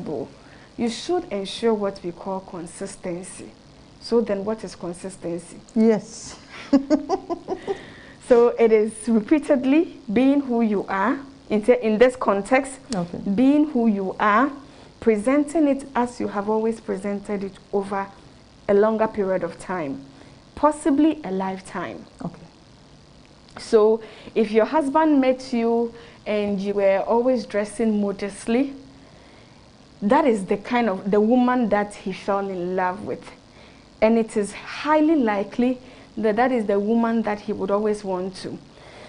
possible, you should ensure what we call consistency. So then what is consistency? Yes. So it is repeatedly being who you are, in this context, Okay. being who you are, presenting it as you have always presented it over a longer period of time, possibly a lifetime. Okay. So if your husband met you and you were always dressing modestly, that is the kind of the woman that he fell in love with. And it is highly likely that that is the woman that he would always want to.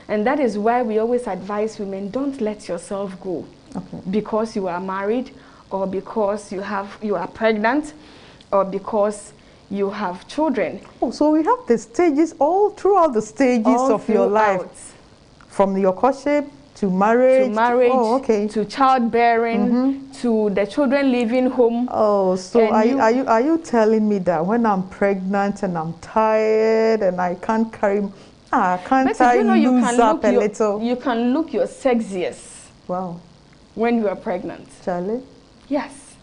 And that is why we always advise women, don't let yourself go. Okay. Because you are married, or because you are pregnant, or because you have children. Oh, so we have the stages all throughout the stages All of your life, throughout. from your courtship to marriage. Oh, okay. To childbearing, to the children leaving home. Oh, so And are you telling me that when I'm pregnant and I'm tired and I can't carry, can't I lose up a little? You can look your sexiest. Wow. When you are pregnant. Charlie? Yes.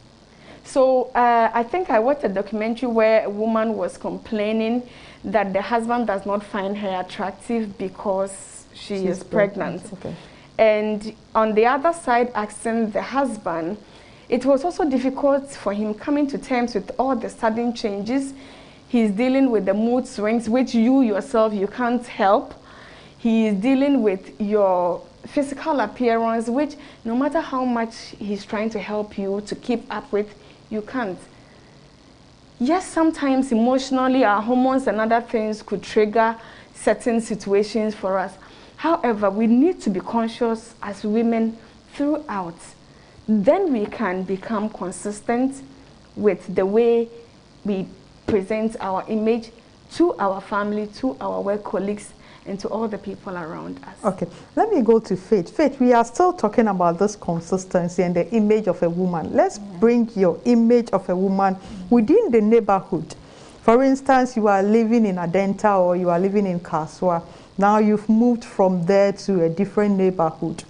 So I think I watched a documentary where a woman was complaining that the husband does not find her attractive because she is pregnant. Okay. And on the other side, asking the husband, it was also difficult for him coming to terms with all the sudden changes. He's dealing with the mood swings, which you yourself, you can't help. He is dealing with your physical appearance, which no matter how much he's trying to help you to keep up with, you can't. Yes, sometimes emotionally, our hormones and other things could trigger certain situations for us. However, we need to be conscious as women throughout. Then we can become consistent with the way we present our image to our family, to our work colleagues, and to all the people around us. Okay, let me go to Faith. Faith, we are still talking about this consistency and the image of a woman. Let's bring your image of a woman within the neighborhood. For instance, you are living in Adenta or you are living in Kaswa. Now you've moved from there to a different neighborhood.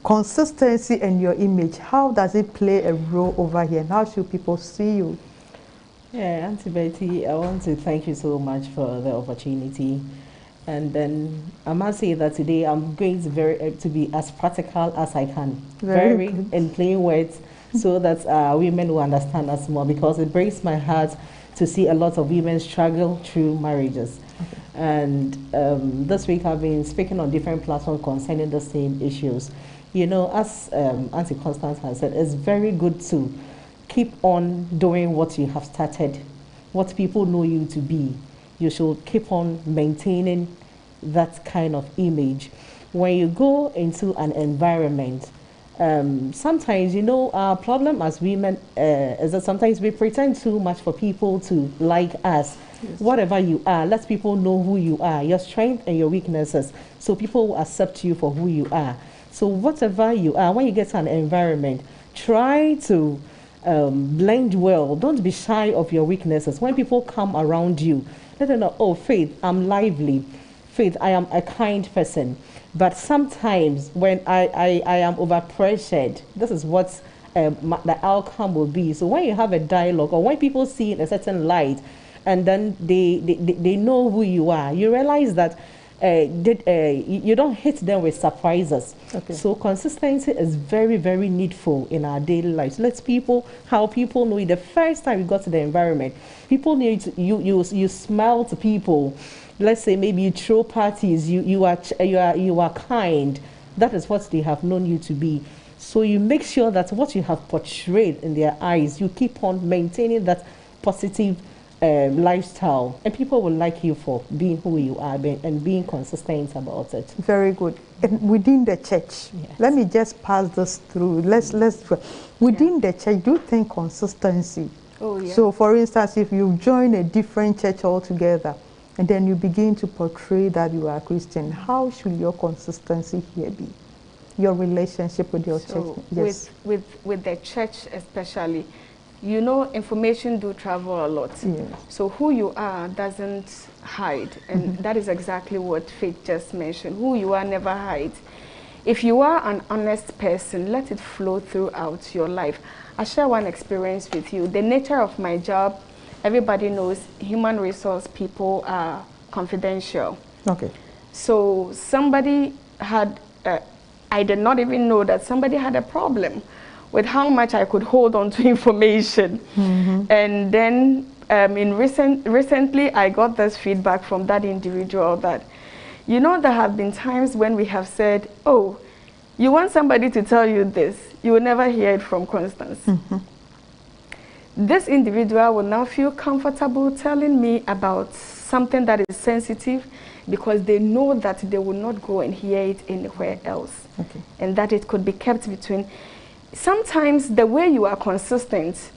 Consistency and your image, how does it play a role over here? And how should people see you? Yeah, Auntie Betty, I want to thank you so much for the opportunity. And then I must say that today I'm going to be as practical as I can. Very in plain words, so that women will understand us more, because it breaks my heart to see a lot of women struggle through marriages. Okay. And this week I've been speaking on different platforms concerning the same issues. You know, as Auntie Constance has said, it's very good to keep on doing what you have started, what people know you to be. You should keep on maintaining that kind of image. When you go into an environment, sometimes, you know, our problem as women is that sometimes we pretend too much for people to like us. Yes. Whatever you are, let people know who you are, your strengths and your weaknesses, so people will accept you for who you are. So whatever you are, when you get to an environment, try to blend well. Don't be shy of your weaknesses. When people come around you, let them know, oh, Faith, I'm lively. Faith, I am a kind person. But sometimes when I am overpressured, this is what the outcome will be. So when you have a dialogue, or when people see in a certain light, and then they know who you are, you realize that you don't hit them with surprises. Okay. So consistency is very, very needful in our daily lives. Let people, how people know you. The first time you got to the environment, people need you smile to people. Let's say maybe you throw parties, you are kind. That is what they have known you to be. So you make sure that what you have portrayed in their eyes, you keep on maintaining that positive lifestyle, and people will like you for being who you are and being consistent about it. Very good. And within the church, yes. Let me just pass this through. Let's within the church, do you think consistency? Oh, yeah. So, for instance, if you join a different church altogether, and then you begin to portray that you are a Christian, how should your consistency here be? Your relationship with your church? Yes. With the church especially, you know, information do travel a lot. Yes. So who you are doesn't hide. And that is exactly what Faith just mentioned. Who you are never hides. if you are an honest person, let it flow throughout your life. I'll share one experience with you. The nature of my job, everybody knows human resource people are confidential. Okay. So somebody had, I did not even know that somebody had a problem with how much I could hold on to information. And then recently I got this feedback from that individual that, you know, there have been times when we have said, oh, you want somebody to tell you this, you will never hear it from Constance. This individual will now feel comfortable telling me about something that is sensitive because they know that they will not go and hear it anywhere else. Okay. And that it could be kept between. Sometimes the way you are consistent,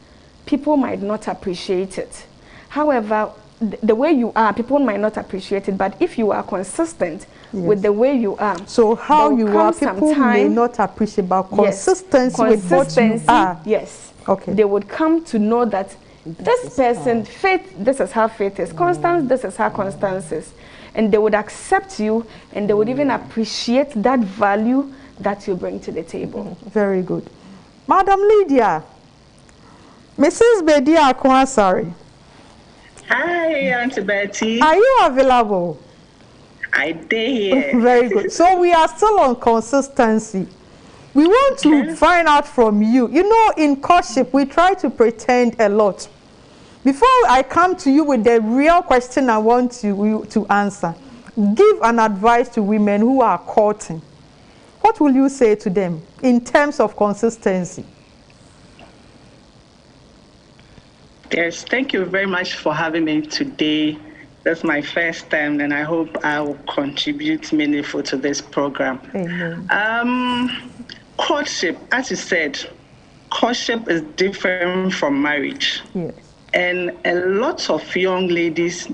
people might not appreciate it. However, the way you are, people might not appreciate it, but if you are consistent with the way you are. So how you are, people may not appreciate, but consistency with what you are. Yes. Okay. They would come to know that this person, Faith, this is how Faith is. Constance, this is how Constance is. And they would accept you, and they would even appreciate that value that you bring to the table. Very good. Madam Lydia, Mrs. Bedia Akwansari. Hi, Auntie Betty. Are you available? I did here. Very good. So we are still on consistency. We want to find out from you. You know, in courtship, we try to pretend a lot. Before I come to you with the real question I want you to answer, give an advice to women who are courting. What will you say to them in terms of consistency? Yes, thank you very much for having me today. That's my first time, and I hope I will contribute meaningful to this program. Amen. Courtship, as you said, courtship is different from marriage. Yes. And a lot of young ladies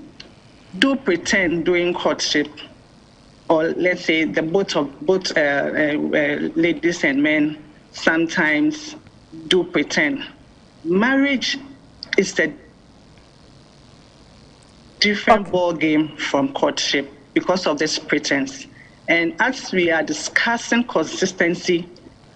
do pretend during courtship, or let's say the both ladies and men sometimes do pretend. Marriage is a different ball game from courtship because of this pretense. And as we are discussing consistency,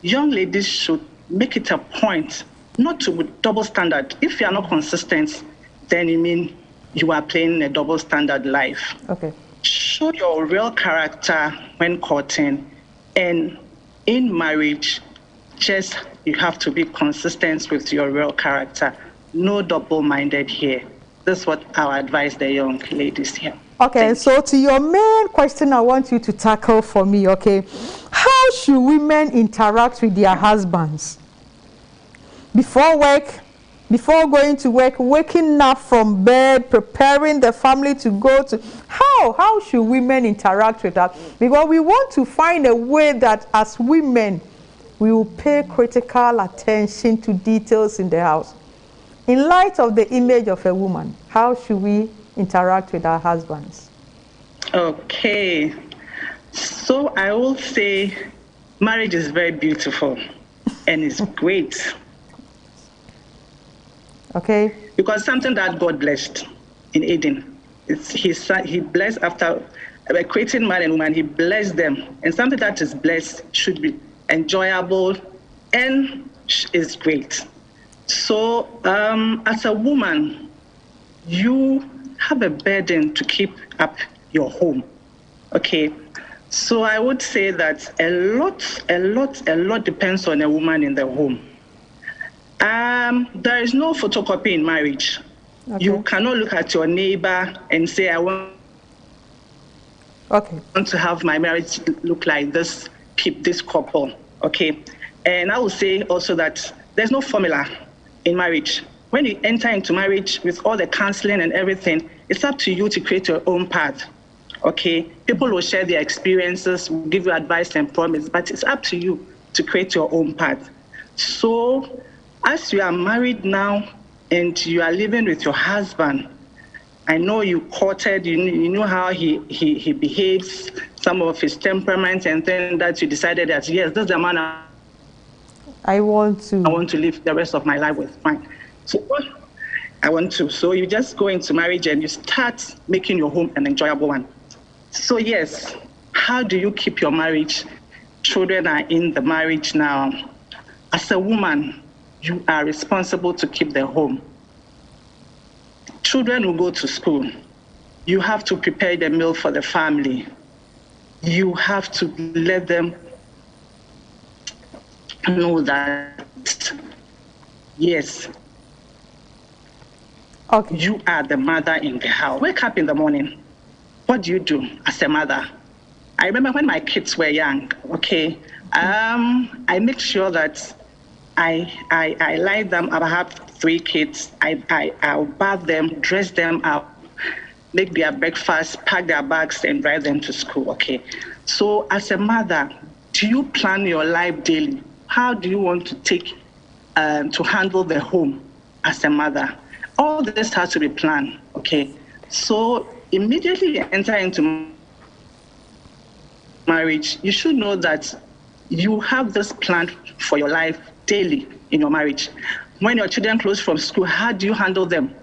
young ladies should make it a point not to double standard. If you are not consistent, then you mean you are playing a double standard life. Okay. Show your real character when courting, and in marriage, just you have to be consistent with your real character. No double-minded here. This is what I would advise the young ladies here. Okay, so to your main question, I want you to tackle for me, okay? How should women interact with their husbands? Before work, before going to work, waking up from bed, preparing the family to go to... How should women interact with that? Because we want to find a way that as women, we will pay critical attention to details in the house. In light of the image of a woman, how should we interact with our husbands? Okay. So I will say marriage is very beautiful and it's great. Okay. Because something that God blessed in Eden, he blessed after creating man and woman, he blessed them. And something that is blessed should be enjoyable and is great. So as a woman, you have a burden to keep up your home. Okay. So I would say that a lot depends on a woman in the home. There is no photocopy in marriage. Okay. You cannot look at your neighbor and say, I want to have my marriage look like this couple. Okay. And I will say also that there's no formula in marriage. When you enter into marriage with all the counseling and everything, it's up to you to create your own path. Okay. People will share their experiences, will give you advice and promise, but it's up to you to create your own path. So as you are married now and you are living with your husband, I know you courted, you know how he behaves, some of his temperament, and then that you decided that, yes, this is the man I want to live the rest of my life with. Fine. So I want to. So you just go into marriage and you start making your home an enjoyable one. So yes, how do you keep your marriage children are in the marriage now, as a woman, you are responsible to keep the home. Children will go to school. You have to prepare the meal for the family. You have to let them know that, yes, Okay. you are the mother in the house. Wake up in the morning. What do you do as a mother? I remember when my kids were young, okay, I make sure that I lie them. I have 3 kids. I'll bath them, dress them up, make their breakfast, pack their bags, and drive them to school, okay? So as a mother, do you plan your life daily? How do you want to to handle the home as a mother? All this has to be planned, okay? So immediately you enter into marriage, you should know that you have this plan for your life daily in your marriage. When your children close from school, how do you handle them?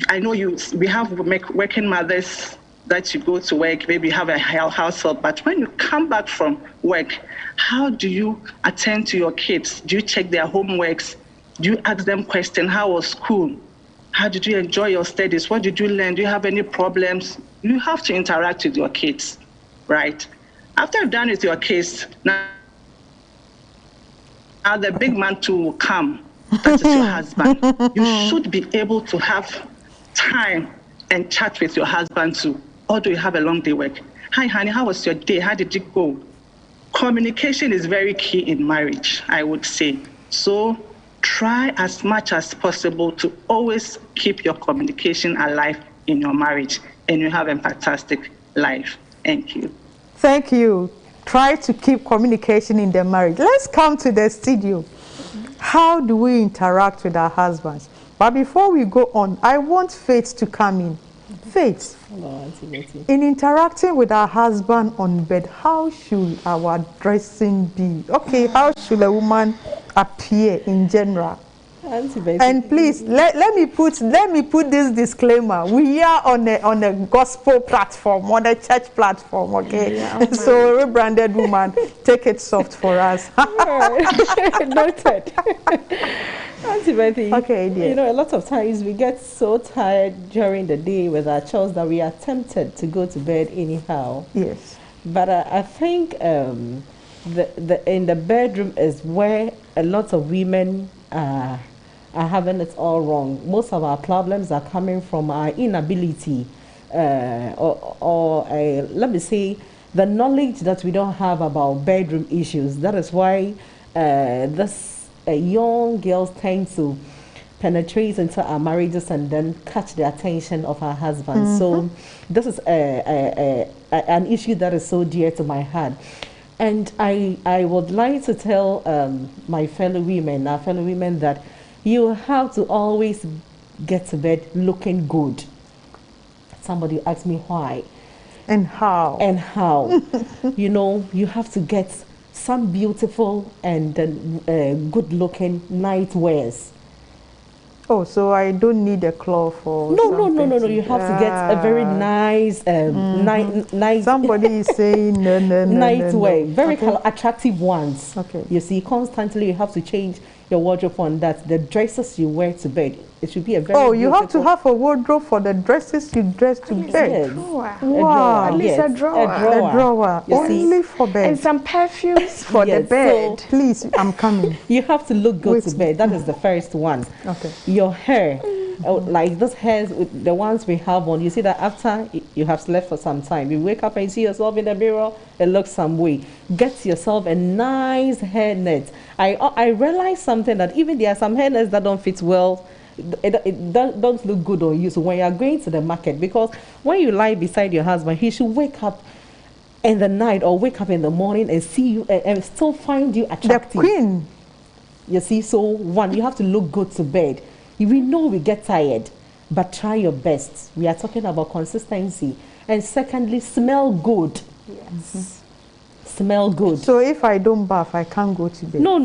I know we have working mothers that you go to work, maybe you have a household, but when you come back from work, how do you attend to your kids? Do you check their homeworks? Do you ask them questions? How was school? How did you enjoy your studies? What did you learn? Do you have any problems? You have to interact with your kids, right? After you're done with your kids, now the big man too will come. That is your husband. You should be able to have time and chat with your husband too. Although you have a long day work. Hi, honey, how was your day? How did it go? Communication is very key in marriage, I would say. So try as much as possible to always keep your communication alive in your marriage, and you have a fantastic life. Thank you. Thank you. Try to keep communication in the marriage. Let's come to the studio. How do we interact with our husbands? But before we go on, I want Faith to come in. Faith, Hello, Auntie Betty. in interacting with our husband on bed, how should our dressing be? Okay, how should a woman appear in general? Auntie Betty. And please let me put this disclaimer. We are on a gospel platform, on a church platform, okay? Yeah, so rebranded woman, take it soft for us. Noted. Auntie Betty, Okay, dear. you know, a lot of times we get so tired during the day with our chores that we are tempted to go to bed anyhow. Yes. But I think in the bedroom is where a lot of women are having it all wrong. Most of our problems are coming from our inability or let me say, the knowledge that we don't have about bedroom issues. That is why young girls tend to penetrate into our marriages and then catch the attention of our husbands. So this is an issue that is so dear to my heart. And I would like to tell our fellow women that you have to always get to bed looking good. Somebody asked me why. And how? And how. You know, you have to get some beautiful and good looking night wears. Oh, so I don't need a cloth or No. You have to get a very nice night. Somebody is saying no. Nightwear, very Okay. attractive ones. Okay. You see, constantly you have to change your wardrobe on that. The dresses you wear to bed, it should be a very. Oh, you have to beautiful- have a wardrobe for the dresses you dress to Yes. bed. Drawer. A drawer, Wow. At least yes. a drawer. A drawer You see? only for bed. And some perfumes for the Yes, bed. Please, I'm coming. You have to look good Wait. to bed. That is the first one. Okay. Your hair, like those hairs, the ones we have on, you see that after you have slept for some time, you wake up and you see yourself in the mirror, it looks some way. Get yourself a nice hairnet. I realized something, that even there are some hairnets that don't fit well. It don't look good on you. So when you are going to the market, because when you lie beside your husband, he should wake up in the night or wake up in the morning and see you and still find you The attractive. queen. You see, so one, you have to look good to bed. We know we get tired, but try your best. We are talking about consistency. And secondly, smell good. Yes. Smell good. So if I don't bath, I can't go to bed. No.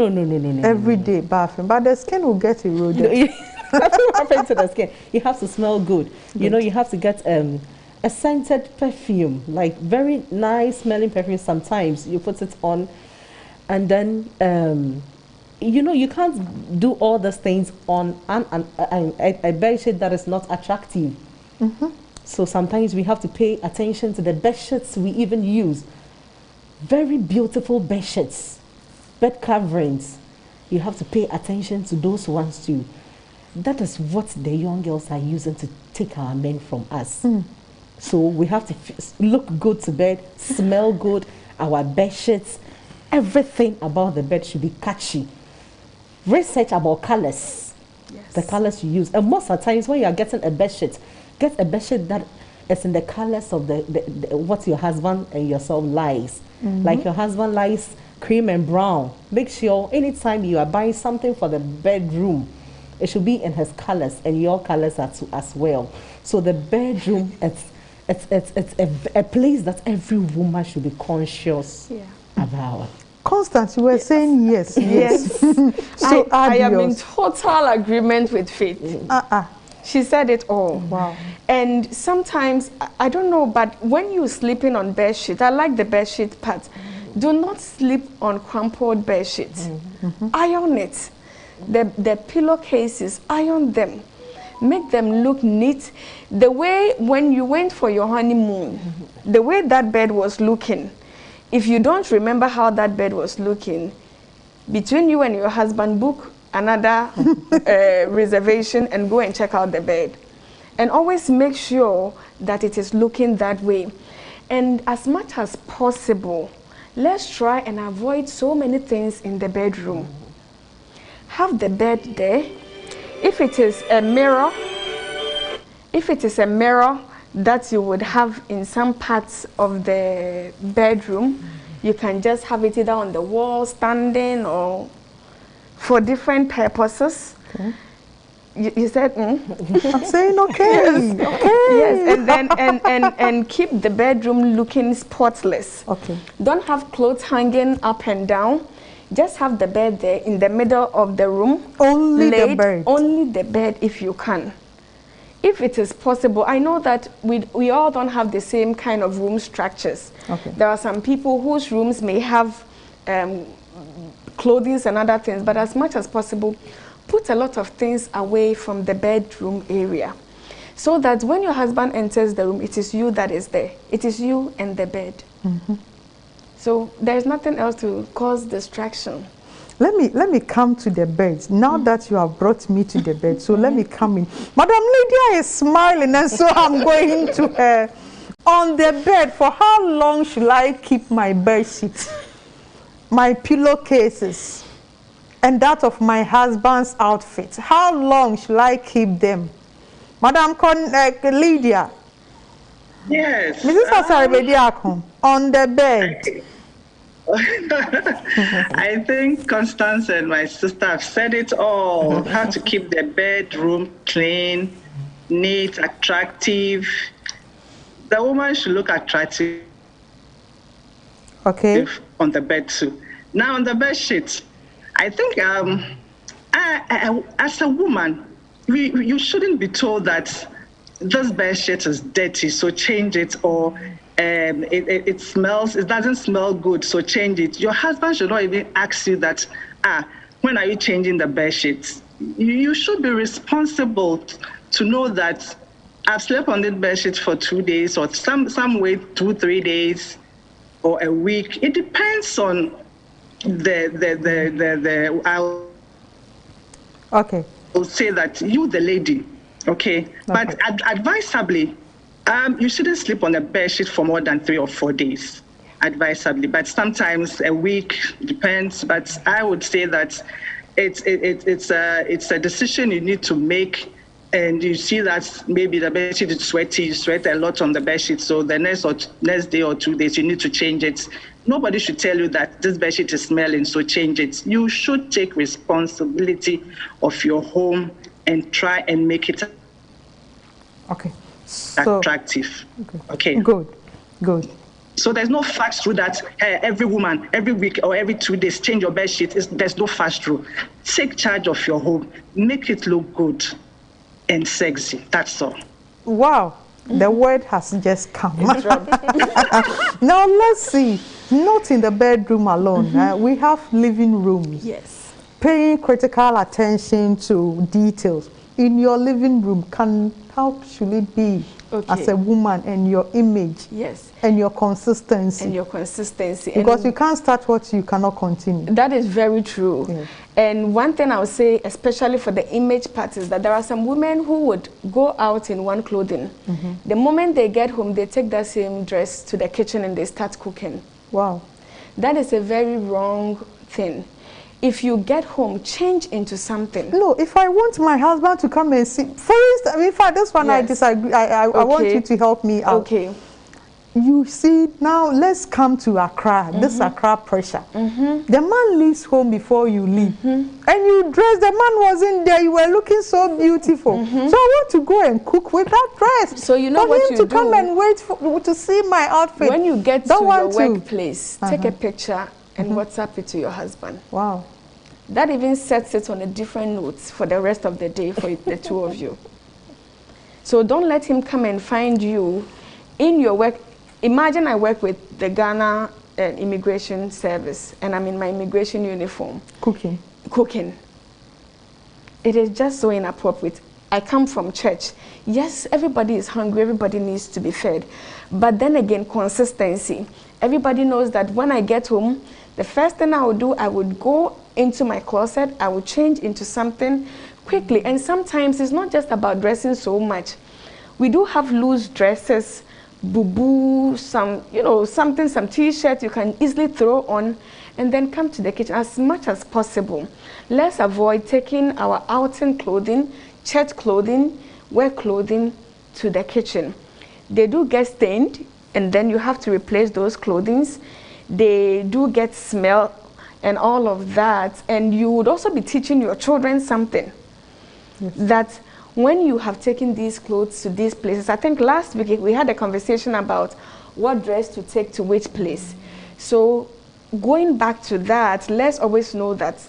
Every day bathing, but the skin will get eroded. Nothing happens to the skin. You have to smell good. You know, you have to get a scented perfume, like very nice smelling perfume. Sometimes you put it on And then, you know, you can't do all these things on a bed sheet that is not attractive. So sometimes we have to pay attention to the bed sheets we even use. Very beautiful bed sheets, bed coverings. You have to pay attention to those ones too. That is what the young girls are using to take our men from us. So we have to look good to bed, smell good, our bed sheets, everything about the bed should be catchy. Research about colors, the colors you use. And most of the times when you are getting a bed sheet, get a bed sheet that is in the colors of the what your husband and yourself likes. Like your husband likes cream and brown. Make sure anytime you are buying something for the bedroom, it should be in his colors, and your colors are too as well. So the bedroom, it's a place that every woman should be conscious about. Constance, you were saying yes. Yes. So I am in total agreement with Faith. She said it all. Wow. And sometimes, I don't know, but when you're sleeping on bed sheet, I like the bed sheet part. Do not sleep on crumpled bed sheets. Iron it. The pillowcases, iron them. Make them look neat. The way when you went for your honeymoon, the way that bed was looking, if you don't remember how that bed was looking, between you and your husband, book another reservation and go and check out the bed. And always make sure that it is looking that way. And as much as possible, let's try and avoid so many things in the bedroom. Have the bed there. If it is a mirror, that you would have in some parts of the bedroom, you can just have it either on the wall, standing, or for different purposes. You said, I'm saying okay. Yes, and then and keep the bedroom looking spotless. Okay. Don't have clothes hanging up and down. Just have the bed there in the middle of the room. Only the bed. Only the bed if you can. If it is possible, I know that we all don't have the same kind of room structures. Okay. There are some people whose rooms may have clothing and other things, but as much as possible, put a lot of things away from the bedroom area, so that when your husband enters the room, it is you that is there. It is you and the bed. So there's nothing else to cause distraction. Let me come to the bed. Now that you have brought me to the bed, so let me come in. Madam Lydia is smiling, and so I'm going to her. On the bed, for how long should I keep my bed sheet, my pillowcases, and that of my husband's outfit? How long should I keep them? Madam Lydia. Yes. Mrs. Asaribediakon, on the bed. I think Constance and my sister have said it all. How to keep the bedroom clean, neat, attractive. The woman should look attractive. Okay. On the bed too. Now on the bed sheet, I think as a woman, you shouldn't be told that this bed sheet is dirty, so change it, or it smells, it doesn't smell good, so change it. Your husband should not even ask you that, when are you changing the bed sheets? You should be responsible to know that I've slept on this bed sheet for 2 days, or some way 2-3 days, or a week. It depends on Okay. I'll say that you, the lady, okay? But advisably, you shouldn't sleep on a bed sheet for more than 3 or 4 days, advisably. But sometimes a week, depends. But I would say that it's a decision you need to make. And you see that maybe the bed sheet is sweaty, you sweat a lot on the bed sheet, so the next day or 2 days, you need to change it. Nobody should tell you that this bed sheet is smelling, so change it. You should take responsibility of your home and try and make it attractive. Okay. Good. So there's no fast rule that every woman, every week or every 2 days, change your bed sheet. There's no fast rule. Take charge of your home. Make it look good and sexy. That's all. Wow. The word has just come. It's rubbish. Now let's see. Not in the bedroom alone. We have living rooms. Yes. Paying critical attention to details. In your living room, how should it be as a woman and your image? Yes. And your consistency. And your consistency. Because and you can't start what you cannot continue. that is very true. Yeah. And one thing I would say, especially for the image part, is that there are some women who would go out in one clothing. The moment they get home, they take that same dress to the kitchen and they start cooking. Wow. That is a very wrong thing. If you get home, change into something. No, if I want my husband to come and see, for instance, in fact, this one I Yes. disagree. I want you to help me out. Okay. You see, now let's come to Accra, this Accra pressure. The man leaves home before you leave. And you dress, the man wasn't there, you were looking so beautiful. So I want to go and cook with that dress. So you know for what him you to do? come and wait to see my outfit. When you get to Don't your want to. workplace, take a picture and WhatsApp it to your husband. Wow. That even sets it on a different note for the rest of the day for the two of you. So don't let him come and find you in your work. Imagine I work with the Ghana Immigration Service and I'm in my immigration uniform. Cooking. Cooking. It is just so inappropriate. I come from church. Yes, everybody is hungry, everybody needs to be fed. But then again, consistency. Everybody knows that when I get home, the first thing I would do, I would go into my closet, I would change into something quickly. And sometimes it's not just about dressing so much. We do have loose dresses, boo-boo, some t-shirt you can easily throw on and then come to the kitchen as much as possible. Let's avoid taking our outing clothing, church clothing, work clothing to the kitchen. They do get stained and then you have to replace those clothings. They do get smell and all of that. And you would also be teaching your children something. Yes. That when you have taken these clothes to these places, I think last week we had a conversation about what dress to take to which place. So going back to that, let's always know that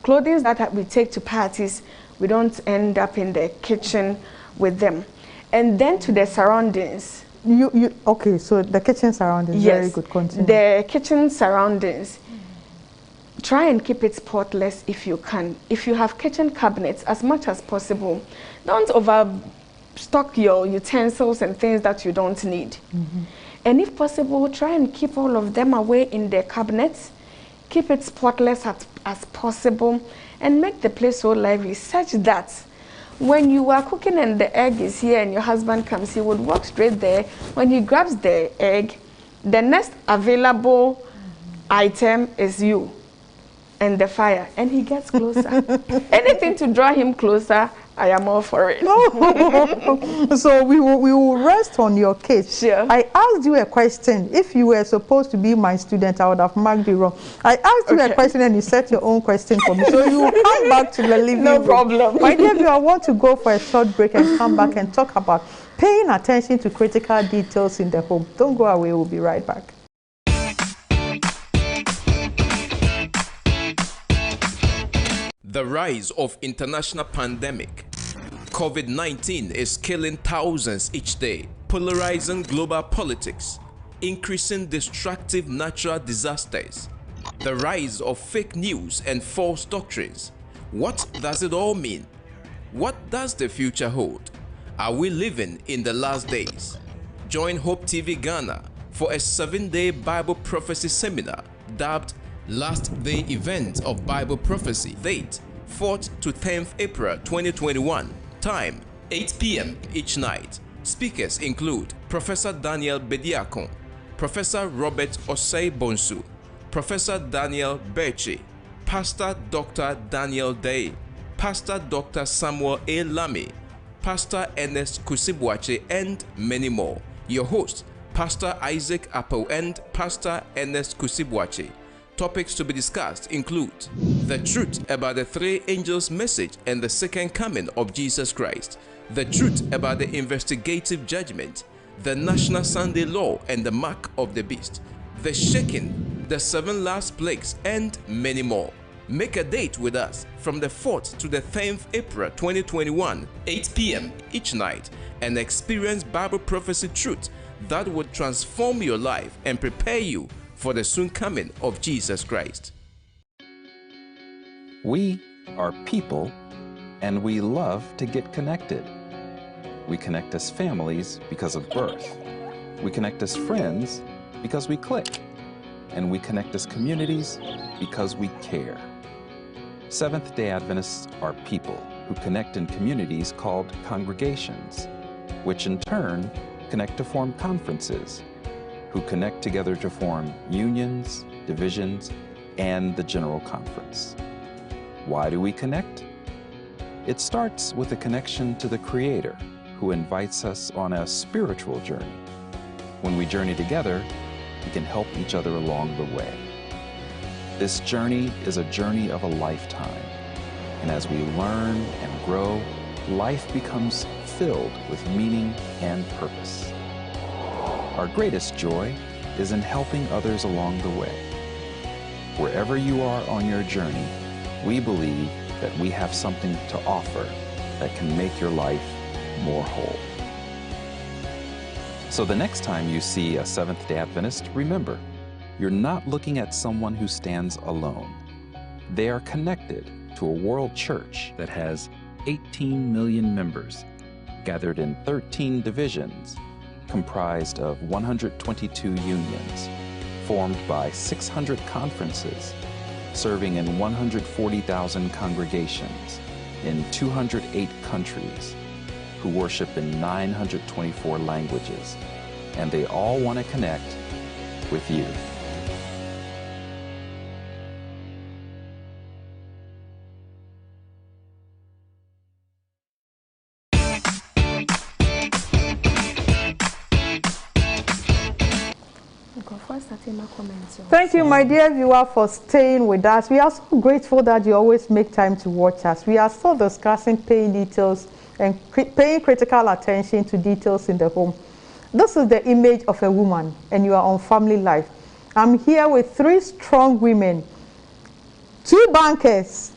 clothing that we take to parties, we don't end up in the kitchen with them. And then to the surroundings. Okay, so the kitchen surroundings, yes, very good, continue. The kitchen surroundings. Try and keep it spotless if you can. If you have kitchen cabinets, as much as possible, don't overstock your utensils and things that you don't need. And if possible, try and keep all of them away in the cabinets. Keep it spotless as possible and make the place so lively such that when you are cooking and the egg is here and your husband comes, he would walk straight there. When he grabs the egg, the next available item is you and the fire, and he gets closer. Anything to draw him closer, I am all for it. So we will rest on your case. Sure. I asked you a question. If you were supposed to be my student, I would have marked you wrong. I asked you a question and you set your own question for me. So you will come back to the living room. No problem. My dear, I want to go for a short break and come back and talk about paying attention to critical details in the home. Don't go away. We'll be right back. The rise of international pandemic. COVID-19 is killing thousands each day, polarizing global politics, increasing destructive natural disasters, the rise of fake news and false doctrines. What does it all mean? What does the future hold? Are we living in the last days? Join Hope TV Ghana for a 7-day Bible prophecy seminar dubbed Last Day Event of Bible Prophecy. Date 4th to 10th April 2021. Time 8 p.m. each night. Speakers include Professor Daniel Bediakon, Professor Robert Osei Bonsu, Professor Daniel Berchi, Pastor Dr. Daniel Day, Pastor Dr. Samuel A. Lamy, Pastor Ernest Kusibwache, and many more. Your host, Pastor Isaac Apple and Pastor Ernest Kusibwache. Topics to be discussed include the truth about the three angels' message and the second coming of Jesus Christ, the truth about the investigative judgment, the National Sunday Law and the mark of the beast, the shaking, the 7 last plagues, and many more. Make a date with us from the 4th to the 10th April 2021, 8 p.m. each night, and experience Bible prophecy truth that would transform your life and prepare you for the soon coming of Jesus Christ. We are people, and we love to get connected. We connect as families because of birth. We connect as friends because we click. And we connect as communities because we care. Seventh-day Adventists are people who connect in communities called congregations, which in turn connect to form conferences, who connect together to form unions, divisions, and the General Conference. Why do we connect? It starts with a connection to the Creator, who invites us on a spiritual journey. When we journey together, we can help each other along the way. This journey is a journey of a lifetime, and as we learn and grow, life becomes filled with meaning and purpose. Our greatest joy is in helping others along the way. Wherever you are on your journey, we believe that we have something to offer that can make your life more whole. So the next time you see a Seventh-day Adventist, remember, you're not looking at someone who stands alone. They are connected to a world church that has 18 million members, gathered in 13 divisions, comprised of 122 unions, formed by 600 conferences, serving in 140,000 congregations in 208 countries, who worship in 924 languages, and they all want to connect with you. Thank you, my dear viewer, for staying with us. We are so grateful that you always make time to watch us. We are still discussing paying details and paying critical attention to details in the home. This is the image of a woman, and you are on Family Life. I'm here with 3 strong women, 2 bankers,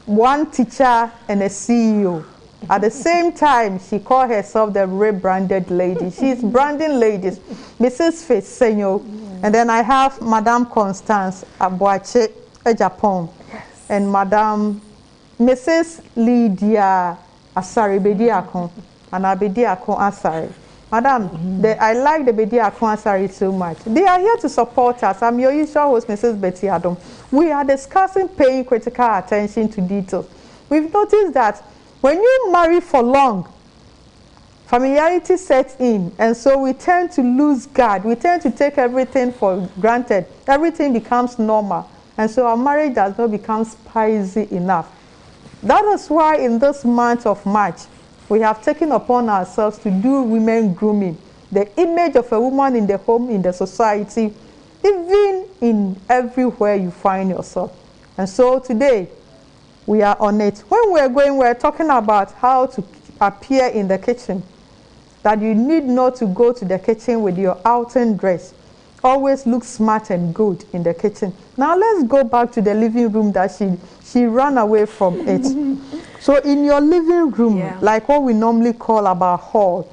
1 teacher, and a CEO. At the same time, she called herself the rebranded lady. She's branding ladies. Mrs. Faith Senyo. And then I have Madame Constance Abuache Ejapon. Yes. And Madame Mrs. Lydia Asari Bediakon. And Abediakon Asari. Madam, I like the Bediakon Asari so much. They are here to support us. I'm your usual host, Mrs. Betty Adam. We are discussing paying critical attention to details. We've noticed that when you marry for long, familiarity sets in, and so we tend to lose guard. We tend to take everything for granted. Everything becomes normal, and so our marriage does not become spicy enough. That is why in this month of March, we have taken upon ourselves to do women grooming, the image of a woman in the home, in the society, even in everywhere you find yourself. And so today, we are on it. When we're talking about how to appear in the kitchen, that you need not to go to the kitchen with your outing dress. Always look smart and good in the kitchen. Now let's go back to the living room that she ran away from it. So in your living room, like what we normally call our hall,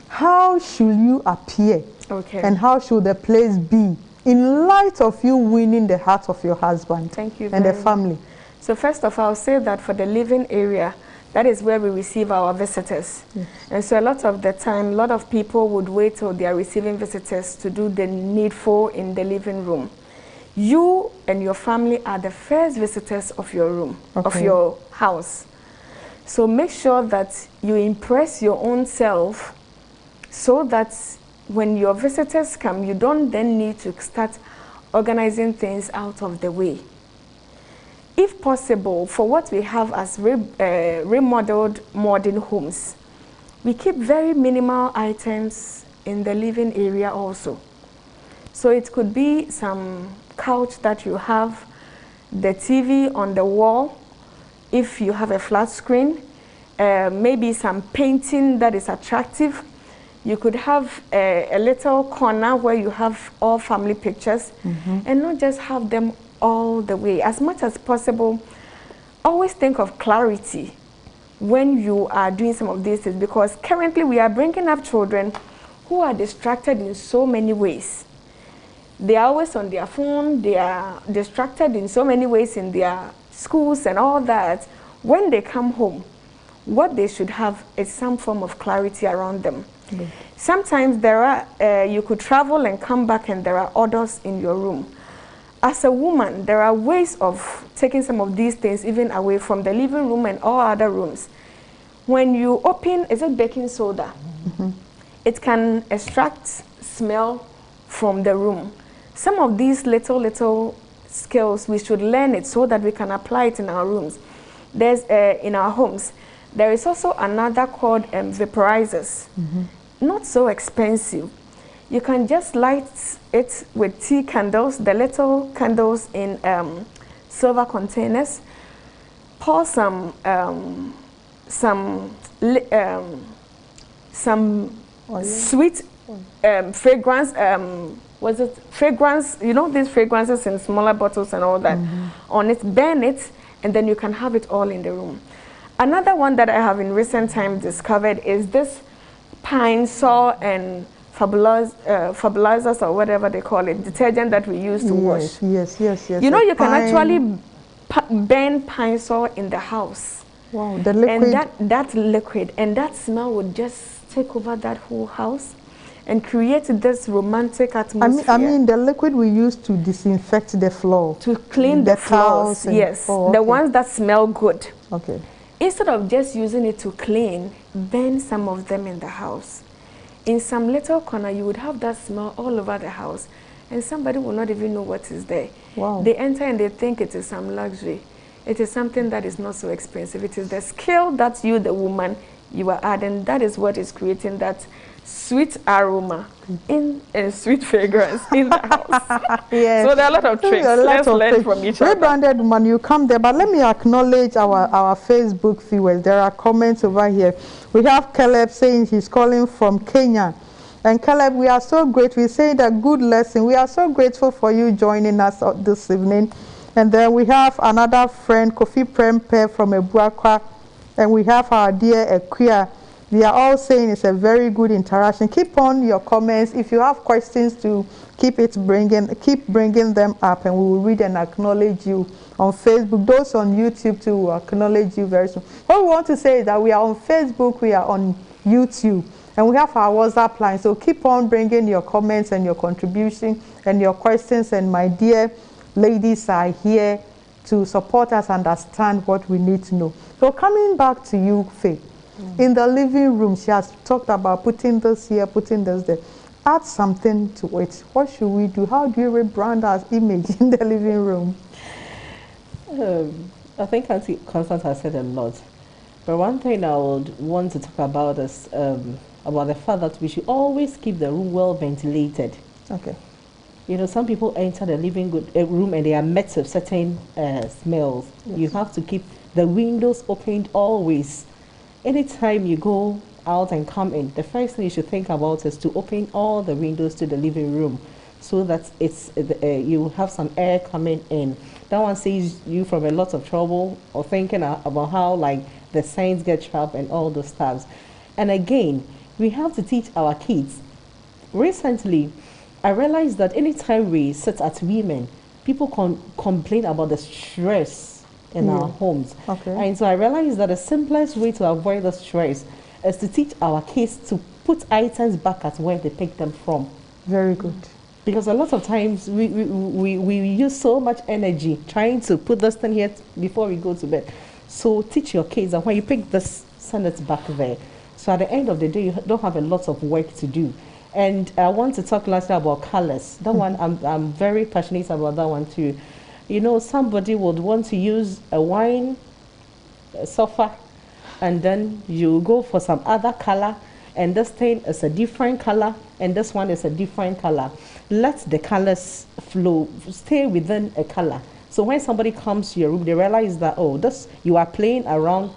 how should you appear? Okay. And how should the place be in light of you winning the heart of your husband and the family? So first of all, I'll say that for the living area, that is where we receive our visitors. Yes. And so a lot of the time, a lot of people would wait till they are receiving visitors to do the needful in the living room. You and your family are the first visitors of your room, of your house. So make sure that you impress your own self so that when your visitors come, you don't then need to start organizing things out of the way. If possible, for what we have as remodeled modern homes, we keep very minimal items in the living area also. So it could be some couch that you have, the TV on the wall, if you have a flat screen, maybe some painting that is attractive. You could have a little corner where you have all family pictures, and not just have them all the way. As much as possible, always think of clarity. when you are doing some of these things, because currently we are bringing up children who are distracted in so many ways. They are always on their phone, they are distracted in so many ways in their schools and all that. When they come home, what they should have is some form of clarity around them. Sometimes there are, you could travel and come back and there are odors in your room. As a woman, there are ways of taking some of these things even away from the living room and all other rooms. When you open, is it baking soda? It can extract smell from the room. Some of these little skills, we should learn it so that we can apply it in our rooms. There's in our homes. There is also another called vaporizers. Not so expensive. You can just light it with tea candles, the little candles in silver containers. Pour some sweet fragrance. Was it fragrance? You know these fragrances in smaller bottles and all that. On it, burn it, and then you can have it all in the room. Another one that I have in recent times discovered is this pine saw and fabulizers or whatever they call it, detergent that we use to wash. Yes. You know, you can actually burn pine saw in the house. Wow, the liquid. And that liquid and that smell would just take over that whole house and create this romantic atmosphere. I mean the liquid we use to disinfect the floor. To clean the floors, yes. The ones that smell good. Okay. Instead of just using it to clean, burn some of them in the house. In some little corner, you would have that smell all over the house, and somebody will not even know what is there. Wow. They enter and they think it is some luxury. It is something that is not so expensive. It is the skill that you, the woman, you are adding. That is what is creating that sweet aroma in sweet fragrance in the house. Yes. So there are a lot of tricks. Let's learn from each other. Rebranded woman, you come there, but let me acknowledge our Facebook viewers. There are comments over here. We have Caleb saying he's calling from Kenya. And Caleb, we are so grateful. We're saying that good lesson. We are so grateful for you joining us this evening. And then we have another friend, Kofi Prempe from Ebuakwa. And we have our dear Equia. They are all saying it's a very good interaction. Keep on your comments. If you have questions, to keep bringing them up, and we will read and acknowledge you on Facebook. Those on YouTube too will acknowledge you very soon. What we want to say is that we are on Facebook, we are on YouTube, and we have our WhatsApp line. So keep on bringing your comments and your contribution and your questions. And my dear ladies are here to support us understand what we need to know. So coming back to you, Faye. In the living room, she has talked about putting this here, putting this there. Add something to it. What should we do? How do you rebrand our image in the living room? I think Auntie Constance has said a lot. But one thing I would want to talk about is about the fact that we should always keep the room well ventilated. Okay. You know, some people enter the living room and they are met with certain smells. Yes. You have to keep the windows opened always. Anytime you go out and come in, the first thing you should think about is to open all the windows to the living room so that you have some air coming in. That one saves you from a lot of trouble or thinking about how like the signs get sharp and all those stuff. And again, we have to teach our kids. Recently, I realized that anytime we sit at women, people complain about the stress in our homes. Okay. And so I realized that the simplest way to avoid the stress is to teach our kids to put items back at where they picked them from. Very good. Because a lot of times we use so much energy trying to put this thing here before we go to bed. So teach your kids that when you pick this, send it back there. So at the end of the day, you don't have a lot of work to do. And I want to talk lastly about colors. That one, I'm very passionate about that one too. You know, somebody would want to use a wine sofa, and then you go for some other color, and this thing is a different color, and this one is a different color. Let the colors flow, stay within a color. So when somebody comes to your room, they realize that, oh, you are playing around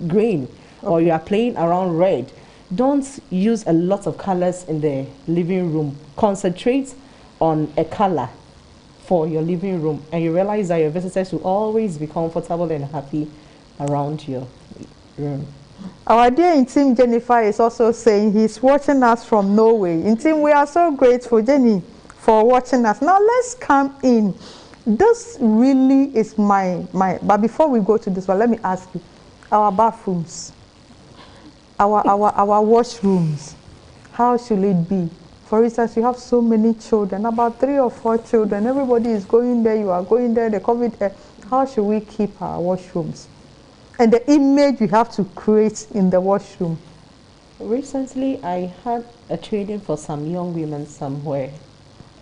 green, or you are playing around red. Don't use a lot of colors in the living room. Concentrate on a color for your living room, and you realize that your visitors will always be comfortable and happy around you. room. Our dear Intim Jennifer is also saying he's watching us from Norway. Intim, we are so grateful, Jenny, for watching us. Now let's come in. This really is my, but before we go to this one, let me ask you, our bathrooms, our washrooms, how should it be? For instance, you have so many children, about 3 or 4 children, everybody is going there, you are going there, the COVID, how should we keep our washrooms? And the image we have to create in the washroom. Recently, I had a training for some young women somewhere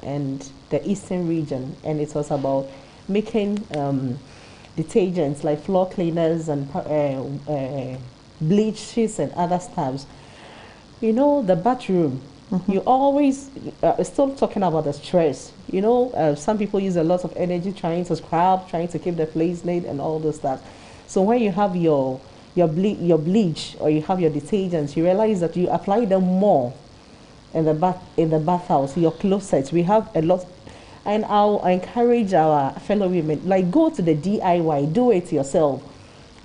in the eastern region, and it was about making detergents like floor cleaners and bleaches and other stuffs. You know, the bathroom, you always, still talking about the stress. You know, some people use a lot of energy trying to scrub, trying to keep the place neat and all those stuff. So when you have your bleach or you have your detergents, you realize that you apply them more in the bathhouse, your closets. We have a lot, and I'll encourage our fellow women, like, go to the DIY, do it yourself.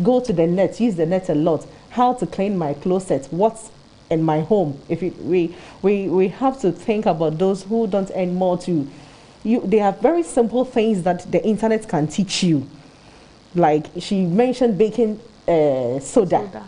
Go to the net, use the net a lot. How to clean my closet, what's in my home. We have to think about those who don't earn more too. They have very simple things that the internet can teach you. Like she mentioned baking soda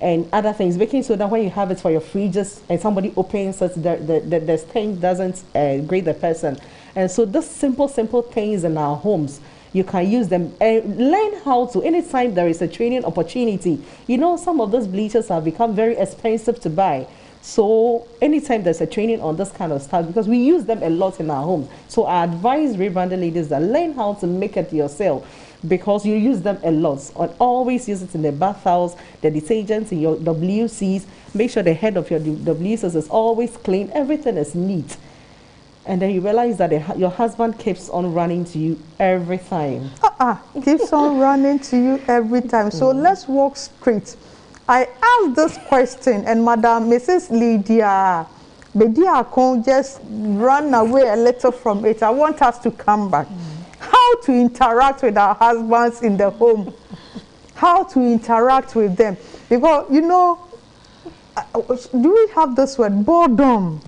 and other things. Baking soda, when you have it for your fridges and somebody opens it, the stain doesn't grate the person. And so those simple things in our homes, you can use them and learn how to. Anytime there is a training opportunity, you know, some of those bleachers have become very expensive to buy. So anytime there's a training on this kind of stuff, because we use them a lot in our homes. So I advise rebranded ladies that learn how to make it yourself, because you use them a lot. And always use it in the bathhouse, the detergents in your WCs. Make sure the head of your WCs is always clean. Everything is neat. And then you realize that your husband keeps on running to you every time. Keeps on running to you every time. So let's walk straight. I asked this question, and Madam Mrs. Lydia Bediakon just ran away a little from it. I want us to come back. How to interact with our husbands in the home. How to interact with them. Because, you know, do we have this word? Boredom.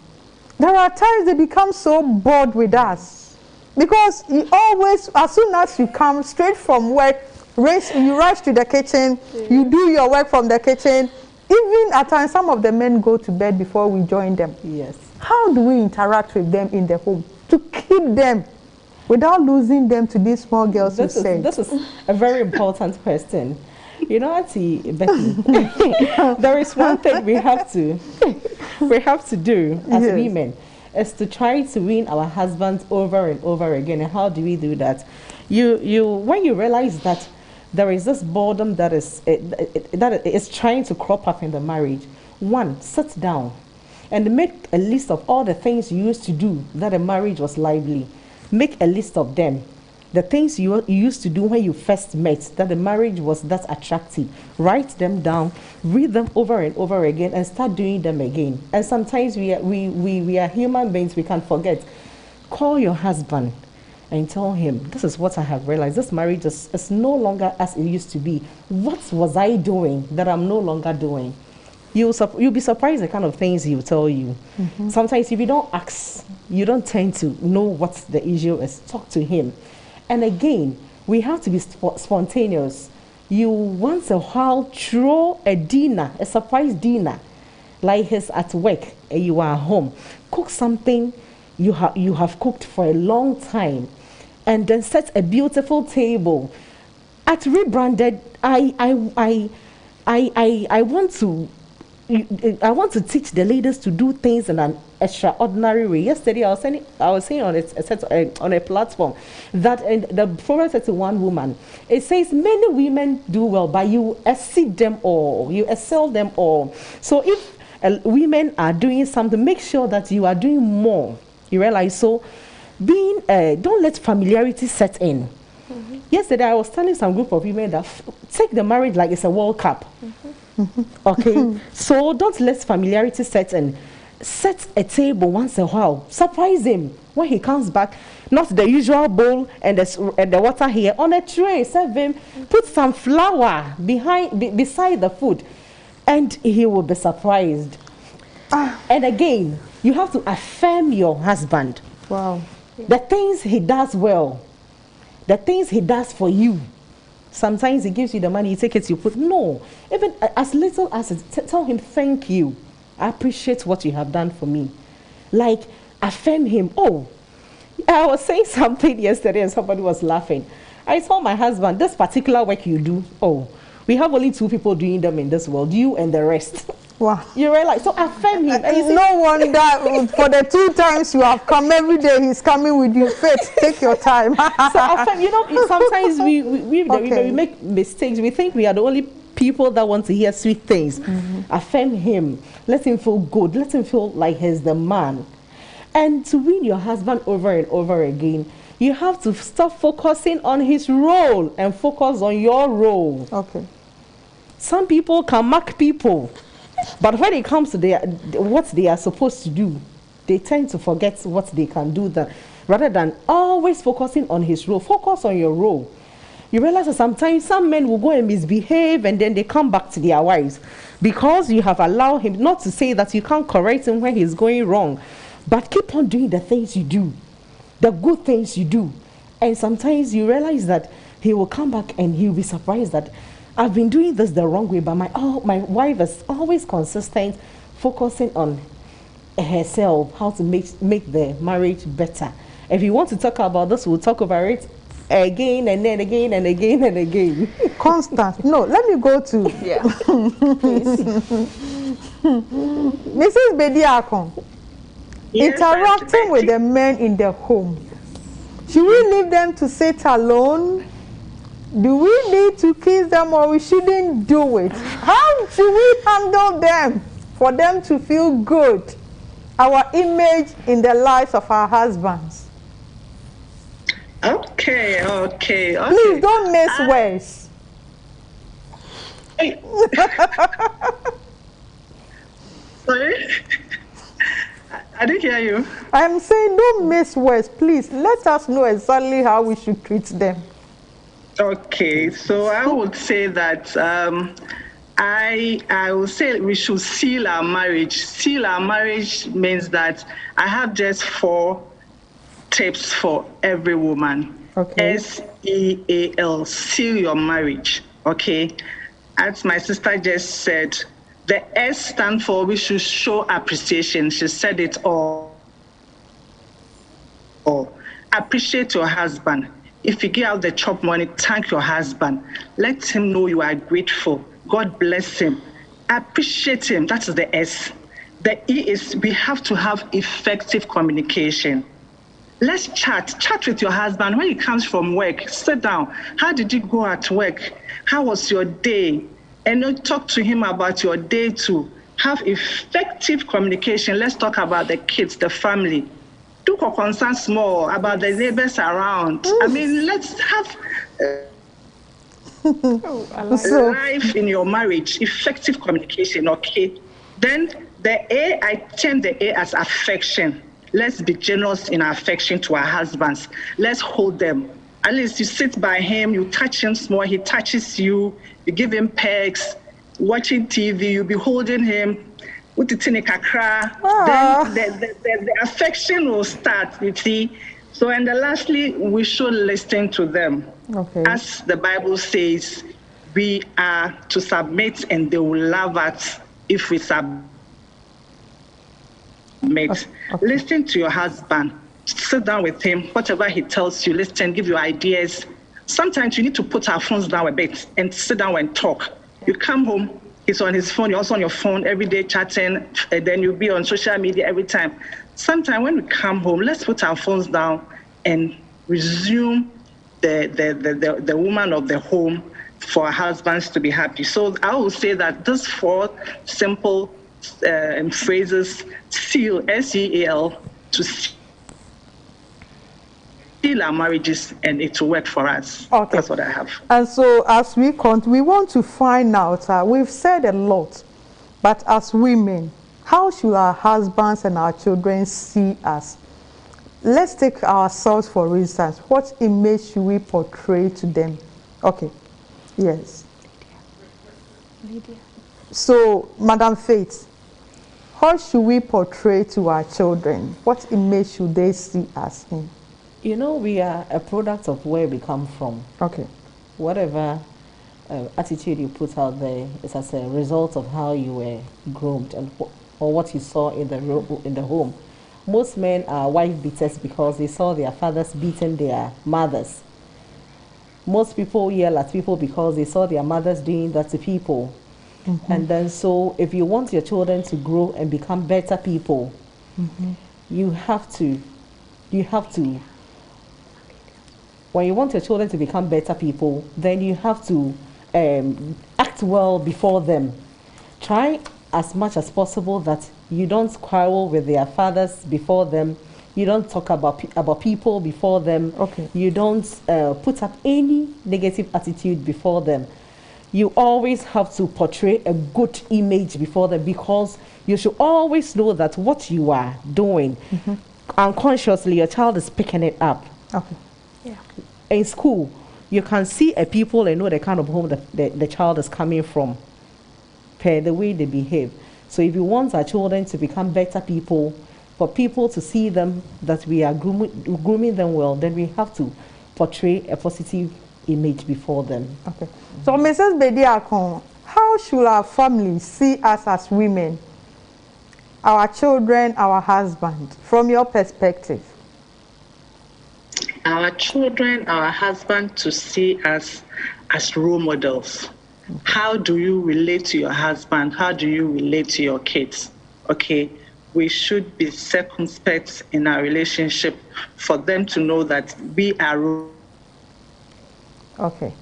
There are times they become so bored with us. Because you always, as soon as you come straight from work, you rush to the kitchen, you do your work from the kitchen. Even at times, some of the men go to bed before we join them. Yes. How do we interact with them in the home to keep them without losing them to these small girls who say? This is a very important question. You know, Auntie Becky, there is one thing we have to do as women, is to try to win our husbands over and over again. And how do we do that? When you realize that there is this boredom that is trying to crop up in the marriage, one, sit down and make a list of all the things you used to do that the marriage was lively. Make a list of them. The things you used to do when you first met, that the marriage was that attractive. Write them down, read them over and over again, and start doing them again. And sometimes we are human beings, we can forget. Call your husband and tell him, this is what I have realized. This marriage is no longer as it used to be. What was I doing that I'm no longer doing? You'll be surprised the kind of things he'll tell you. Sometimes if you don't ask, you don't tend to know what the issue is. Talk to him. And again, we have to be spontaneous. You once a while throw a dinner, a surprise dinner, like he's at work and you are home. Cook something you have cooked for a long time, and then set a beautiful table. At Rebranded, I want to teach the ladies to do things in an extraordinary way. Yesterday, I was saying on a platform that in the Proverbs 31 woman, it says many women do well, but you exceed them all, you excel them all. So if women are doing something, make sure that you are doing more. You realize, so don't let familiarity set in. Yesterday, I was telling some group of women that take the marriage like it's a World Cup. Okay, so don't let familiarity set in. Set a table once in a while. Surprise him when he comes back. Not the usual bowl and the water here. On a tray, serve him. Put some flour beside the food. And he will be surprised. And again, you have to affirm your husband. Wow. The things he does well. The things he does for you. Sometimes he gives you the money, you take it, you put. No. Even as little as it, tell him, thank you. I appreciate what you have done for me. Like, affirm him. Oh, I was saying something yesterday and somebody was laughing. I told my husband, this particular work you do, oh, we have only 2 people doing them in this world, you and the rest. Wow. You realize? So affirm him. It's no wonder for the 2 times you have come every day, he's coming with you. Faith, take your time. So affirm, you know, sometimes we make mistakes. We think we are the only people that want to hear sweet things. Affirm him. Let him feel good. Let him feel like he's the man. And to win your husband over and over again, you have to stop focusing on his role and focus on your role. Okay. Some people can mark people, but when it comes to what they are supposed to do, they tend to forget what they can do. Rather than always focusing on his role, focus on your role. You realize that sometimes some men will go and misbehave and then they come back to their wives because you have allowed him. Not to say that you can't correct him when he's going wrong, but keep on doing the things you do, the good things you do. And sometimes you realize that he will come back and he'll be surprised that I've been doing this the wrong way, but my wife is always consistent, focusing on herself, how to make the marriage better. If you want to talk about this, we'll talk about it again and then again and again and again. Constant. No, let me go to Mrs. Bediakon. Yes, interacting with the men in the home. Should we leave them to sit alone? Do we need to kiss them, or we shouldn't do it? How should we handle them for them to feel good? Our image in the lives of our husbands. Okay. Please don't miss words. Sorry? I didn't hear you. I'm saying don't miss words. Please let us know exactly how we should treat them. Okay, so I would say that I would say we should seal our marriage. Seal our marriage means that I have just 4 tips for every woman. Okay. SEAL, seal your marriage. Okay, as my sister just said, the S stand for we should show appreciation. She said it all. Appreciate your husband. If you give out the chop money, thank your husband. Let him know you are grateful. God bless him. Appreciate him. That is the S. The E is we have to have effective communication. Let's chat. Chat with your husband. When he comes from work, sit down. How did you go at work? How was your day? And then talk to him about your day too. Have effective communication. Let's talk about the kids, the family. Do concerns more about the neighbors around. I mean, let's have life in your marriage, effective communication, okay? Then the A, I term the A as affection. Let's be generous in our affection to our husbands. Let's hold them. At least you sit by him, you touch him small, he touches you, you give him pegs, watching TV, you be holding him. Then the affection will start, you see. So, and then lastly, we should listen to them. Okay. As the Bible says, we are to submit and they will love us if we submit. Okay. Listen to your husband. Sit down with him. Whatever he tells you, listen, give you ideas. Sometimes you need to put our phones down a bit and sit down and talk. You come home, he's on his phone, you're also on your phone every day chatting, and then you'll be on social media every time. Sometimes when we come home, let's put our phones down and resume the woman of the home for our husbands to be happy. So I will say that these 4 simple phrases, seal, SEAL, to seal our marriages, and it will work for us. Okay. That's what I have. And so as we want to find out, we've said a lot, but as women, How should our husbands and our children see us? Let's take ourselves for instance. What image should we portray to them? Okay. Yes. Lydia. So, Madam Faith, how should we portray to our children? What image should they see us in? You know, we are a product of where we come from. Okay. Whatever attitude you put out there is as a result of how you were groomed and or what you saw in the home. Most men are wife beaters because they saw their fathers beating their mothers. Most people yell at people because they saw their mothers doing that to people. Mm-hmm. And then so if you want your children to grow and become better people, mm-hmm. you have to, when you want your children to become better people, then you have to act well before them. Try as much as possible that you don't quarrel with their fathers before them. You don't talk about people before them. Okay. You don't put up any negative attitude before them. You always have to portray a good image before them, because you should always know that what you are doing, mm-hmm. unconsciously, your child is picking it up. Okay. Yeah. In school, you can see a people and know the kind of home the child is coming from, per the way they behave. So if you want our children to become better people, for people to see them, that we are grooming them well, then we have to portray a positive image before them. Okay. So, Mrs. Bediakon, how should our family see us as women, our children, our husband, from your perspective? Our children, our husband, to see us as role models. How do you relate to your husband? How do you relate to your kids? Okay, we should be circumspect in our relationship for them to know that we are role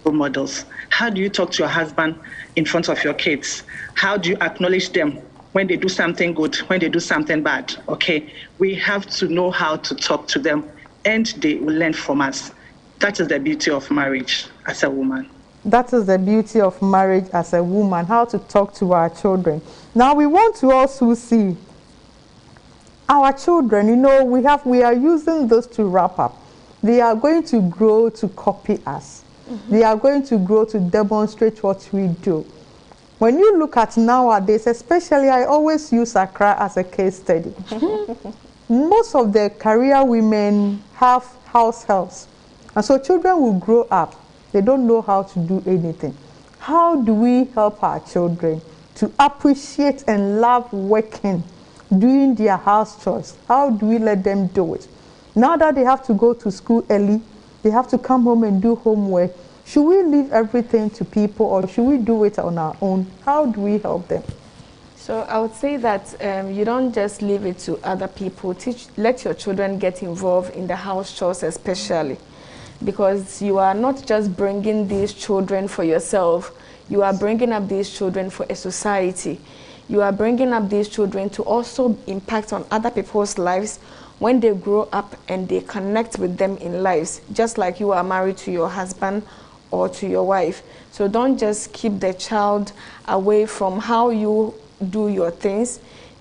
models. How do you talk to your husband in front of your kids? How do you acknowledge them when they do something good, when they do something bad? Okay, we have to know how to talk to them, and they will learn from us. That is the beauty of marriage as a woman. That is the beauty of marriage as a woman, how to talk to our children. Now we want to also see our children, you know, we are using this to wrap up. They are going to grow to copy us. Mm-hmm. They are going to grow to demonstrate what we do. When you look at nowadays, especially, I always use Accra as a case study. Most of the career women have house helps. And so children will grow up. They don't know how to do anything. How do we help our children to appreciate and love working, doing their house chores? How do we let them do it? Now that they have to go to school early, they have to come home and do homework. Should we leave everything to people, or should we do it on our own? How do we help them? So I would say that you don't just leave it to other people. Let your children get involved in the house chores especially, because you are not just bringing these children for yourself. You are bringing up these children for a society. You are bringing up these children to also impact on other people's lives when they grow up and they connect with them in lives, just like you are married to your husband or to your wife. So don't just keep the child away from how you do your things.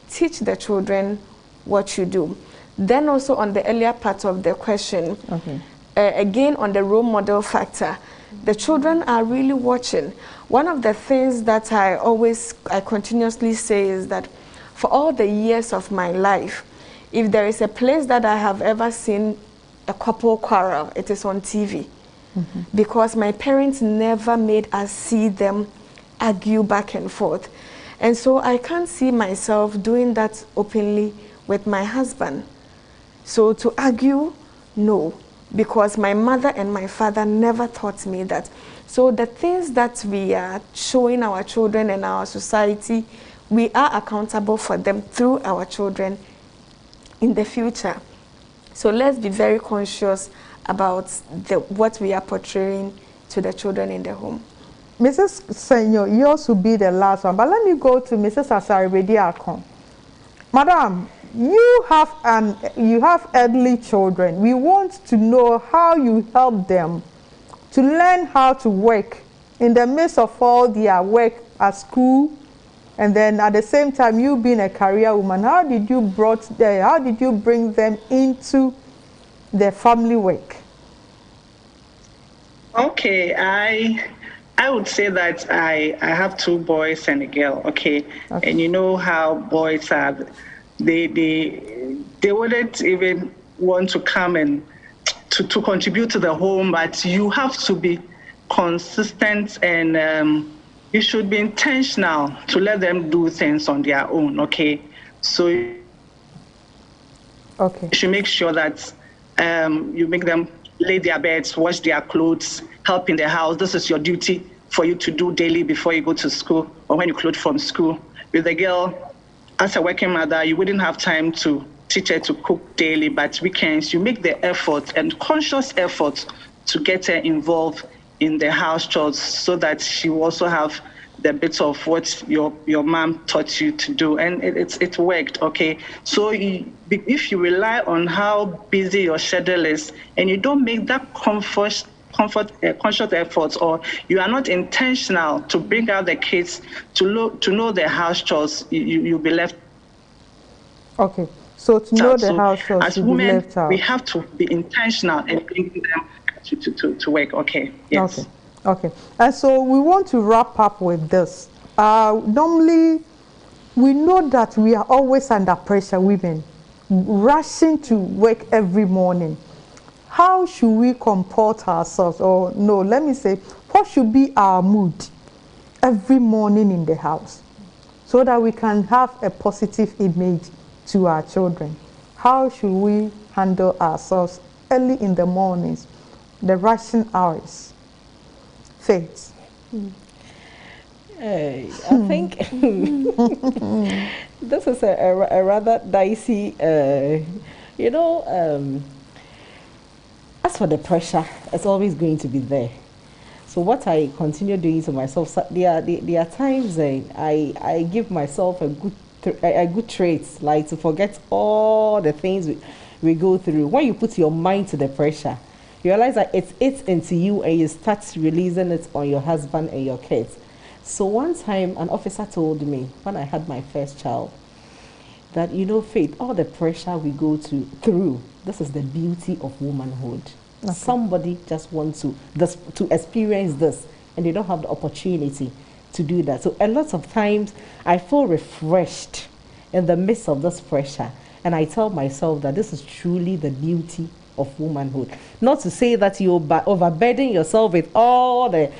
Teach the children what you do. Then also on the earlier part of the question, okay. Again on the role model factor, the children are really watching. One of the things that I continuously say is that for all the years of my life, if there is a place that I have ever seen a couple quarrel, it is on TV. Mm-hmm. Because my parents never made us see them argue back and forth. And so I can't see myself doing that openly with my husband. So to argue, no, because my mother and my father never taught me that. So the things that we are showing our children and our society, we are accountable for them through our children in the future. So let's be very conscious about what we are portraying to the children in the home. Mrs. Senyo, yours will be the last one, but let me go to Mrs. Asare-Bediakon. Madam, you have elderly children. We want to know how you help them to learn how to work in the midst of all their work at school, And then at the same time, you being a career woman, how did you bring them into the family work? Okay, I would say that I have 2 boys and a girl. Okay, and you know how boys are. They wouldn't even want to come and to contribute to the home, but you have to be consistent and you should be intentional to let them do things on their own. Okay, so you should make sure that you make them lay their beds, wash their clothes, help in the house. This is your duty for you to do daily before you go to school or when you close from school. With the girl, as a working mother, you wouldn't have time to teach her to cook daily, but weekends, you make the effort and conscious effort to get her involved in the house chores so that she will also have the bits of what your mom taught you to do. And it worked, okay? So if you rely on how busy your schedule is and you don't make that conscious efforts, or you are not intentional to bring out the kids to know the house chores, you'll be left. Okay, so to know the house chores, as you'll be women, left out. we have to be intentional in bringing them to work. Okay, yes. Okay, and so we want to wrap up with this. Normally, we know that we are always under pressure, women, rushing to work every morning. How should we comport ourselves? Or no, let me say, what should be our mood every morning in the house so that we can have a positive image to our children? How should we handle ourselves early in the mornings, the rushing hours? Faith. I think this is a rather dicey, as for the pressure, it's always going to be there. So what I continue doing to myself, there are times I give myself a good trait, like to forget all the things we go through. When you put your mind to the pressure, you realize that it's into you and you start releasing it on your husband and your kids. So one time an officer told me when I had my first child that, Faith, all the pressure we go through, this is the beauty of womanhood. Okay. Somebody just wants to experience this and they don't have the opportunity to do that. So a lot of times I feel refreshed in the midst of this pressure, and I tell myself that this is truly the beauty of womanhood. Not to say that you overburden yourself with all the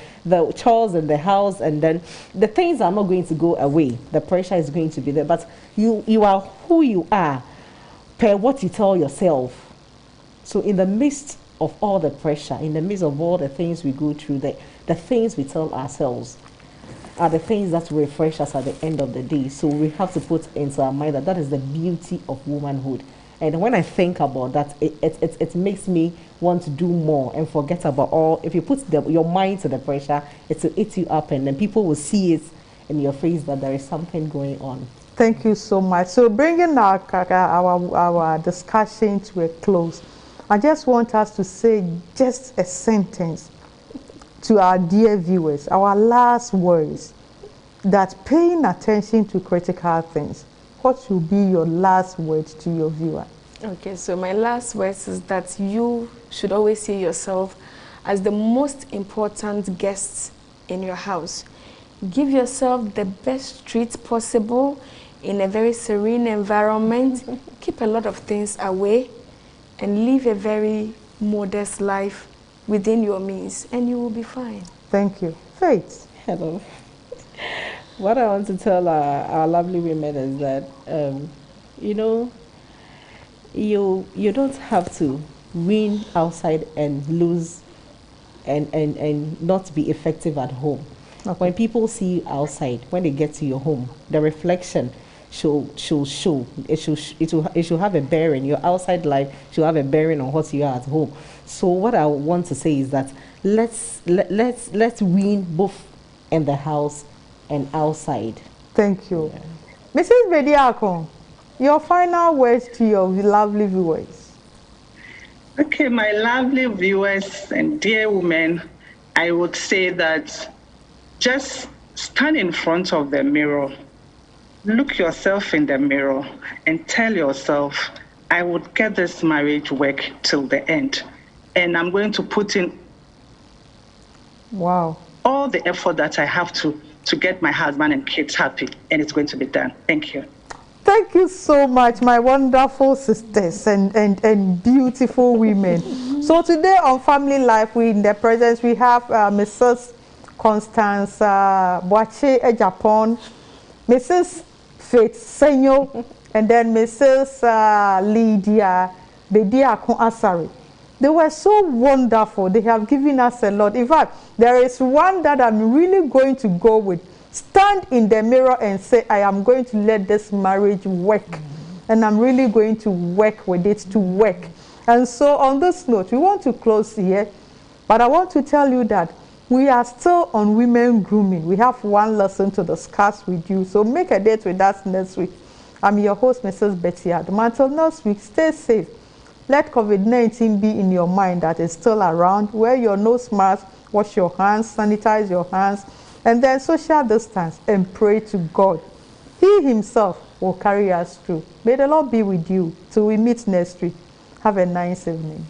chores in the house, and then the things are not going to go away. The pressure is going to be there, but you are who you are per what you tell yourself. So in the midst of all the pressure, in the midst of all the things we go through, the things we tell ourselves are the things that refresh us at the end of the day. So we have to put into our mind that is the beauty of womanhood. And when I think about that, it makes me want to do more and forget about all. If you put your mind to the pressure, it will eat you up, and then people will see it in your face that there is something going on. Thank you so much. So bringing our discussion to a close, I just want us to say just a sentence to our dear viewers, our last words, that paying attention to critical things. What should be your last words to your viewer? Okay, so my last words is that you should always see yourself as the most important guest in your house. Give yourself the best treat possible in a very serene environment. Keep a lot of things away and live a very modest life within your means, and you will be fine. Thank you. Faith. Hello. What I want to tell our lovely women is that, you don't have to win outside and lose and not be effective at home. Okay. When people see you outside, when they get to your home, the reflection show. It should have a bearing. Your outside life should have a bearing on what you are at home. So what I want to say is that let's win both in the house and outside. Thank you. Yeah. Mrs. Bediako, your final words to your lovely viewers. Okay, my lovely viewers and dear women, I would say that just stand in front of the mirror look yourself in the mirror and tell yourself, I would get this marriage work till the end. And I'm going to put in all the effort that I have to get my husband and kids happy, and it's going to be done. Thank you. Thank you so much, my wonderful sisters and beautiful women. So today on Family Life, we in the presence, we have Mrs. Constance Boache Ejapon, Mrs. Faith Senyo, and then Mrs. Lydia Bediakon Asari. They were so wonderful. They have given us a lot. In fact, there is one that I'm really going to go with. Stand in the mirror and say, I am going to let this marriage work. And I'm really going to work with it to work. And so on this note, we want to close here. But I want to tell you that we are still on women grooming. We have one lesson to discuss with you. So make a date with us next week. I'm your host, Mrs. Betty Adam. Until next week, stay safe. Let COVID-19 be in your mind that it's still around. Wear your nose mask, wash your hands, sanitize your hands, and then social distance and pray to God. He himself will carry us through. May the Lord be with you till we meet next week. Have a nice evening.